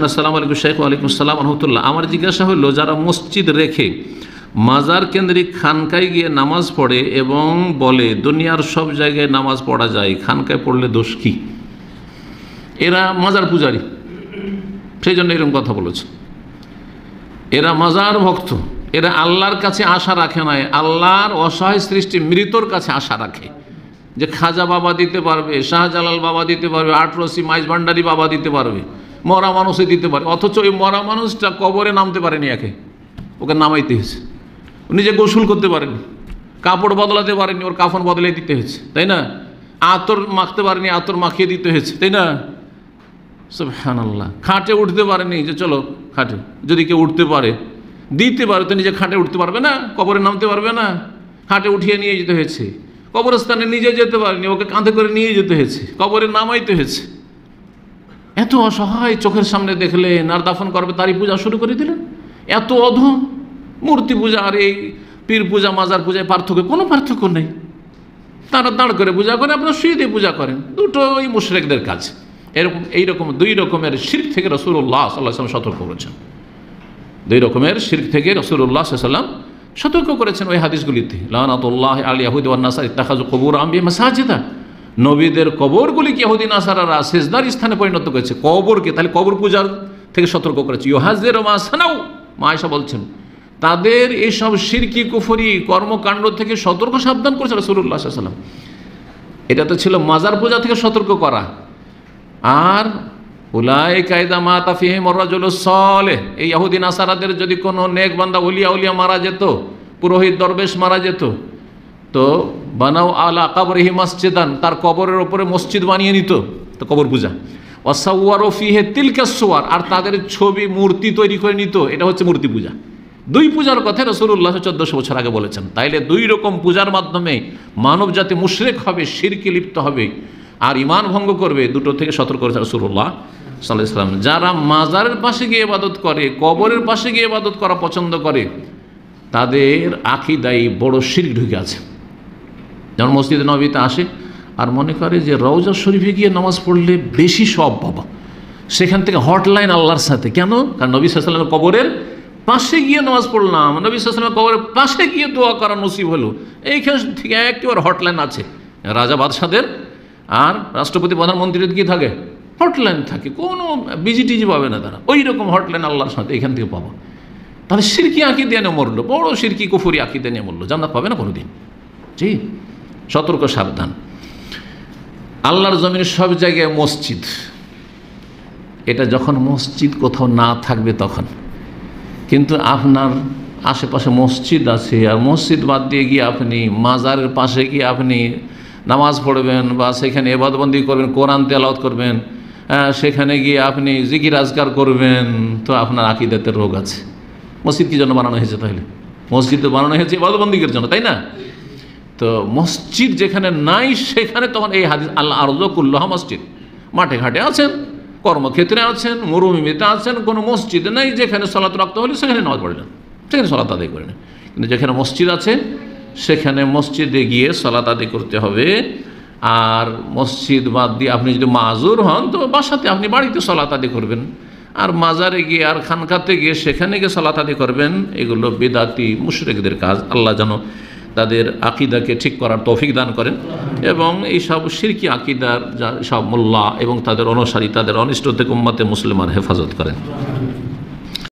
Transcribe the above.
বলছেন, আসসালামু আলাইকুম শেখ। ওয়ালাইকুম আসসালাম রহমতুল্লাহ। আমার জিজ্ঞাসা হলো, যারা মসজিদ রেখে মাজার কেন্দ্রিক খানকায় গিয়ে নামাজ পড়ে এবং বলে দুনিয়ার সব জায়গায় নামাজ পড়া যায়, খানকায় পড়লে দোষ কি? এরা মাজার পূজারী, সেই জন্য এরকম কথা বলেছে। এরা মাজার ভক্ত, এরা আল্লাহর কাছে আশা রাখে না, আল্লাহর অসহায় সৃষ্টি মৃতর কাছে আশা রাখে যে খাজা বাবা দিতে পারবে, শাহজালাল বাবা দিতে পারবে, আটরসি মাইজ ভান্ডারি বাবা দিতে পারবে, মরা মানুষে দিতে পারে। অথচ ওই মরা মানুষটা কবরে নামতে পারেনি, ওকে নামাইতে হয়েছে। নিজে গোসল করতে পারেনি, কাপড় বদলাতে পারেনি, ওর কাফন বদলে দিতে হয়েছে, তাই না? আতর মাখতে পারেনি, আতর মাখিয়ে দিতে হয়েছে, তাই না? সুবহানাল্লাহ। খাটে উঠতে পারেনি, যে চলো খাটে, যদি কেউ উঠতে পারে দিতে পারে তো নিজে খাটে উঠতে পারবে না, কবরে নামতে পারবে না, খাটে উঠিয়ে নিয়ে যেতে হয়েছে। কবরস্থানে নিজে যেতে পারেনি, ওকে কাঁধে করে নিয়ে যেতে হয়েছে, কবরে নামাইতে হয়েছে। এত অসহায় চোখের সামনে দেখলেন, আর দাফন করবে তারই পূজা শুরু করে দিলেন। এত অধম। মূর্তি পূজা আর এই পীর পূজা মাজার পূজায় কোনো পার্থক্য নেই। তারা দাঁড় করে পূজা করে, আপনারা শুয়ে দিয়ে পূজা করেন, দুটোই মুশরিকদের কাজ। এইরকম দুই রকমের শিরক থেকে রাসূলুল্লাহ সাল্লাল্লাহু আলাইহি ওয়াসাল্লাম সতর্ক করেছেন। দুই রকমের শিরক থেকে রাসূলুল্লাহ সাল্লাল্লাহু আলাইহি ওয়াসাল্লাম সতর্ক করেছেন ওই হাদিসগুলিতে। লানাতুল্লাহি আলা ইয়াহুদি ওয়ান নাসারা ইত্তাখাযু কুবুর আম্বিয়া মাসাজিদা। নবীদের কবরগুলিকে ইহুদি নাসারারা সিজদার স্থানে পরিণত করেছে, কবরকে। তাহলে কবর পূজার থেকে সতর্ক করেছে। ইউহাযিরু মা সানাউ, মা আয়েশা বলছেন, তাদের এইসব শিরকি কুফরি কর্মকাণ্ড থেকে সতর্ক সাবধান করেছে রাসূলুল্লাহ সাল্লাল্লাহু আলাইহি ওয়াসাল্লাম। এটা তো ছিল মাজার পূজা থেকে সতর্ক করা। আর উলাইকা ইযা মাতা ফীহিম আর-রাজুলুস সালেহ, এই ইহুদি নাসারাদের যদি কোনো নেক বান্দা ওলিয়া মারা যেত, পুরোহিত দরবেশ মারা যেত, তো বানাও আলা কবরিহি মসজিদান, তার কবরের ওপরে মসজিদ বানিয়ে নিত, তো কবর পূজা। ওয়াসাওয়ারু ফীহি তিলকা সুওয়ার, আর তাদের ছবি মূর্তি তৈরি করে নিত, এটা হচ্ছে মূর্তি পূজা। দুই পূজার কথা রাসূলুল্লাহ 1400 বছর আগে বলেছেন। তাইলে দুই রকম পূজার মাধ্যমে মানব জাতি মুশরিক হবে, শিরকে লিপ্ত হবে আর ঈমান ভঙ্গ করবে। দুটো থেকে সতর্ক করেছে রাসূলুল্লাহ সাল্লাল্লাহু আলাইহি ওয়াসাল্লাম। যারা মাজারের পাশে গিয়ে ইবাদত করে, কবরের পাশে গিয়ে ইবাদত করা পছন্দ করে, তাদের আকীদায় বড় শিরক ঢুকে আছে। যেমন মসজিদে নববীতে আসে আর মনে করে যে রওজা শরীফে গিয়ে নামাজ পড়লে বেশি সওয়াব পাবো, সেখান থেকে হটলাইন আল্লাহর সাথে। কেন? কারণ নবী সাল্লাল্লাহু আলাইহি ওয়াসাল্লামের কবরের পাশে গিয়ে নামাজ পড়লাম, নবী সাল্লাল্লাহু আলাইহি ওয়াসাল্লামের কবরের পাশে গিয়ে দোয়া করা নসিব হলো। এইখান থেকে একেবারে হটলাইন আছে। রাজা বাদশাদের আর রাষ্ট্রপতি প্রধানমন্ত্রীর কি থাকে? হটলাইন থাকে, কোনো বিজিটিজি পাবে না তারা। ওই রকম হটলাইন আল্লাহর সাথে এখান থেকে পাবো। তাহলে শিরকি আকীদা নিয়ে মরলো, বড় শিরকি কুফরি আকীদা নিয়ে মরলো, জান্নাত পাবে না কোনোদিন। জি, সতর্ক সাবধান। আল্লাহর জমিনের সব জায়গায় মসজিদ, এটা যখন মসজিদ কোথাও না থাকবে তখন। কিন্তু আপনার আশেপাশে মসজিদ আছে, আর মসজিদ বাদ দিয়ে গিয়ে আপনি মাজারের পাশে গিয়ে আপনি নামাজ পড়বেন বা সেখানে ইবাদতবন্দি করবেন, কোরআন তেলাওয়াত করবেন, সেখানে গিয়ে আপনি জিকির আজকার করবেন, তো আপনার আকীদাতে রোগ আছে। মসজিদ কি জন্য বানানো হয়েছে? তাহলে মসজিদ তো বানানো হয়েছে ইবাদতবন্দির জন্য, তাই না? তো মসজিদ যেখানে নাই সেখানে তখন এই হাদিস, আল্লাহ আরযু কুল্লুহা মসজিদ। মাঠে ঘাটে আছেন, কর্মক্ষেত্রে আছেন, মরুভূমিতে আছেন, কোনো মসজিদ নেই, যেখানে সালাত রাখতে হলে সেখানে নামাজ পড়লেন, সেখানে সালাত আদায় করে নেন। কিন্তু যেখানে মসজিদ আছে সেখানে মসজিদে গিয়ে সালাত আদায় করতে হবে। আর মসজিদ বাদ দিয়ে আপনি যদি মাজুর হন তো বাসাতে আপনি বাড়িতে সালাত আদায় করবেন। আর মাজারে গিয়ে আর খানকাতে গিয়ে সেখানে গিয়ে সালাত আদায় করবেন, এগুলো বিদআতি মুশরিকদের কাজ। আল্লাহ যেন তাদের আকীদাকে ঠিক করার তৌফিক দান করেন এবং এই সব শিরকি আকীদার সব মোল্লা এবং তাদের অনুসারী, তাদের অনিষ্ট থেকে উম্মতে মুসলিমার হেফাজত করেন।